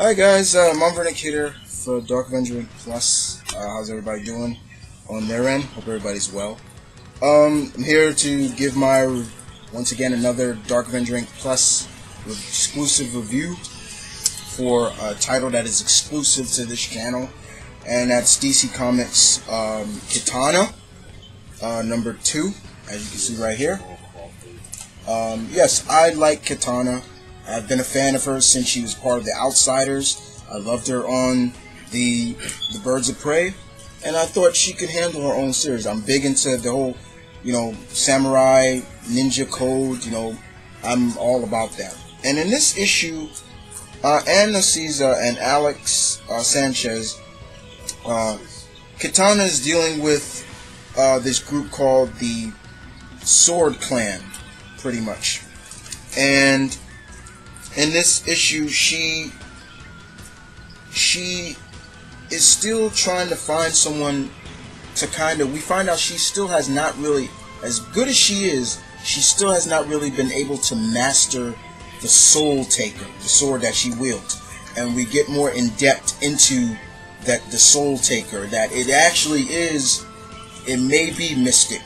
Hi guys, I'm Nick here for DarkAvengerINCPlus. How's everybody doing on their end? Hope everybody's well. I'm here to give my, once again, another DarkAvengerINCPlus exclusive review for a title that is exclusive to this channel, and that's DC Comics Katana, number 2, as you can see right here. Yes, I like Katana. I've been a fan of her since she was part of the Outsiders. I loved her on the Birds of Prey, and I thought she could handle her own series. I'm big into the whole, samurai ninja code. I'm all about that. And in this issue, Anna Caesar and Alex Sanchez, Katana is dealing with this group called the Sword Clan, pretty much. And in this issue, she is still trying to find someone to we find out she still has not really, as good as she is, she still has not really been able to master the Soul Taker, the sword that she wields. And we get more in depth into the Soul Taker, that it actually is, it may be mystic.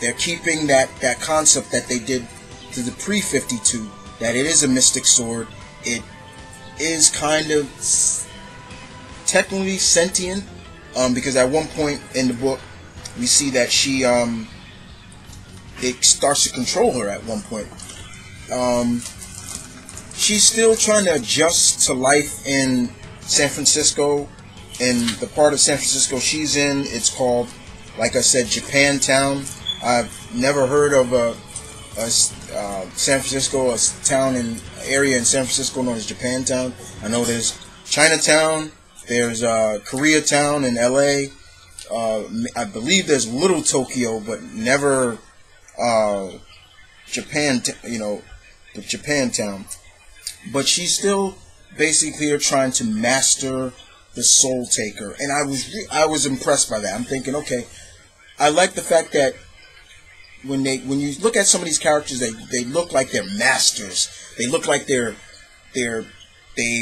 They're keeping that concept that they did to the pre-52, that it is a mystic sword. It is kind of technically sentient, because at one point in the book we see that she it starts to control her at one point. She's still trying to adjust to life in San Francisco. In the part of San Francisco she's in, it's called, like I said, Japantown. I've never heard of San Francisco, a town and area in San Francisco known as Japantown. I know there's Chinatown, there's Koreatown in LA. I believe there's Little Tokyo, but never Japan. The Japantown. But she's still basically trying to master the Soul Taker, and I was impressed by that. I'm thinking, okay, I like the fact that when you look at some of these characters, they look like they're masters. They look like they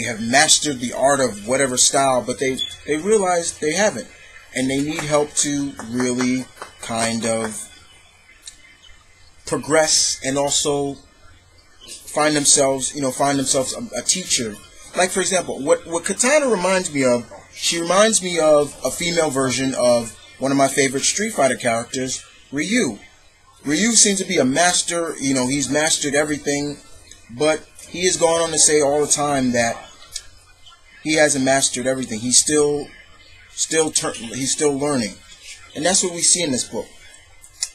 have mastered the art of whatever style, but they realize they haven't, and they need help to really kind of progress and also find themselves a teacher. Like, for example, what Katana reminds me of, she reminds me of a female version of one of my favorite Street Fighter characters, Ryu. Ryu seems to be a master. He's mastered everything, but he has gone on to say all the time that he hasn't mastered everything. He's still learning, and that's what we see in this book.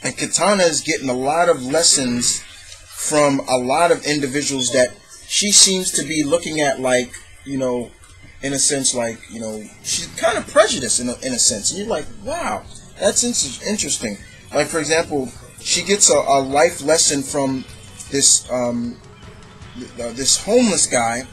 And Katana is getting a lot of lessons from a lot of individuals that she seems to be looking at, like, in a sense, like, she's kind of prejudiced in a sense. And you're like, wow, that's interesting. Like, for example, she gets a life lesson from this this homeless guy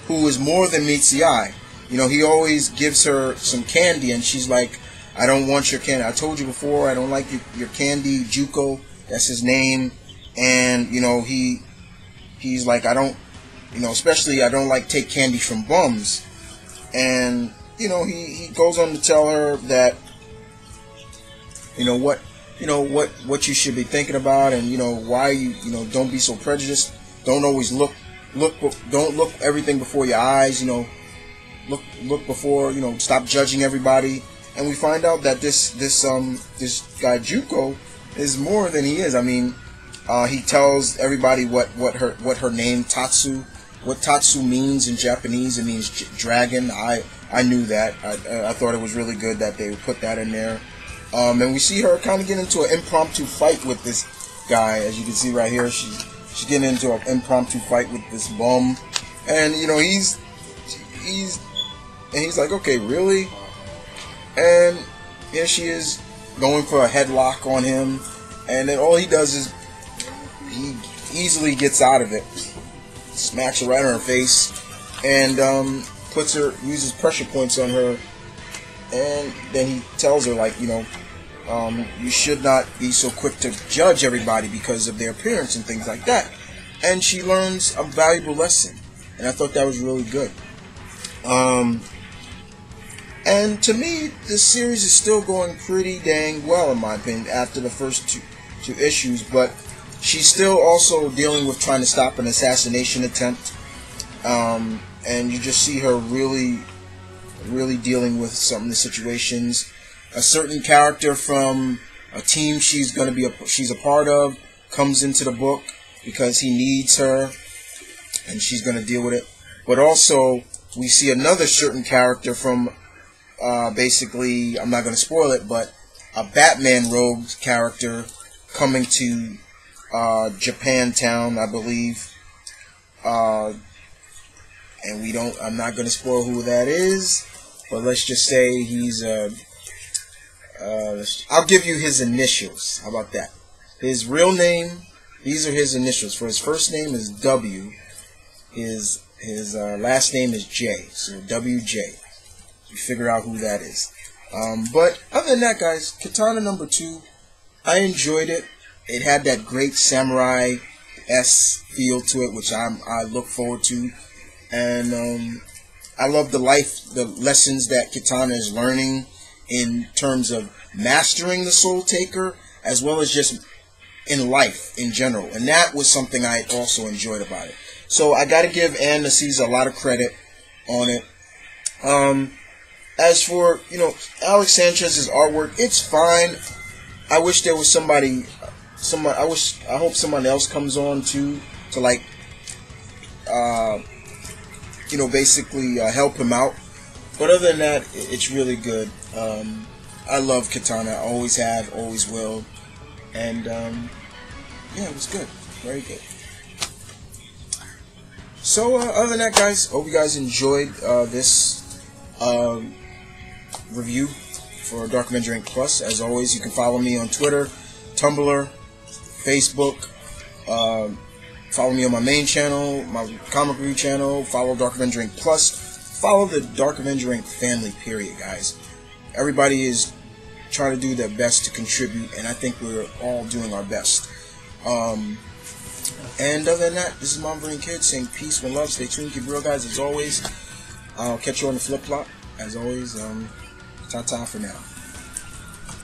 who is more than meets the eye. He always gives her some candy, and she's like, I don't want your candy. I told you before, I don't like your candy. Juko, that's his name. And he's like, I don't, especially I don't like take candy from bums. And he goes on to tell her that what you should be thinking about, and why you don't be so prejudiced. Don't always don't look everything before your eyes. Look before, stop judging everybody. And we find out that this guy Juko is more than he is. I mean, he tells everybody what her name Tatsu, what Tatsu means in Japanese. It means dragon. I knew that. I thought it was really good that they would put that in there. And we see her kind of get into an impromptu fight with this guy. As you can see right here, she's getting into an impromptu fight with this bum, and he's like, okay, really? And here she is going for a headlock on him, and then all he does is he easily gets out of it, smacks her right on her face, and uses pressure points on her. And then he tells her, like, you should not be so quick to judge everybody because of their appearance and things like that. And she learns a valuable lesson. and I thought that was really good. And to me, this series is still going pretty dang well, in my opinion, after the first two issues. But she's still also dealing with trying to stop an assassination attempt. And you just see her really dealing with some of the situations. A certain character from a team she's a part of comes into the book because he needs her, and she's going to deal with it. But also, we see another certain character from basically, I'm not going to spoil it, but a Batman rogue character coming to Japantown, I believe. And I'm not going to spoil who that is, but let's just say he's I'll give you his initials. How about that? His real name, these are his initials. For his first name is W. His last name is J. So WJ. You figure out who that is. But other than that, guys, Katana #2, I enjoyed it. It had that great samurai-esque feel to it, which I look forward to. And I love the lessons that Katana is learning in terms of mastering the Soul Taker, as well as just in life in general. And that was something I also enjoyed about it. So I got to give Ann Nacisa a lot of credit on it. As for, Alex Sanchez's artwork, it's fine. I wish there was I hope someone else comes on too, to like, basically help him out. But other than that, it's really good. I love Katana. I always have, always will. And, yeah, it was good. Very good. So, other than that, guys, hope you guys enjoyed this review for DarkAvengerINCPlus. As always, you can follow me on Twitter, Tumblr, Facebook. Follow me on my main channel, my comic review channel. Follow DarkAvengerINCPlus. Follow the Dark Avenger Inc. family, period, guys. Everybody is trying to do their best to contribute, and I think we're all doing our best. And other than that, this is Mom Brain Kid saying peace and love. Stay tuned, keep real, guys, as always. I'll catch you on the flip-flop. As always, ta-ta for now.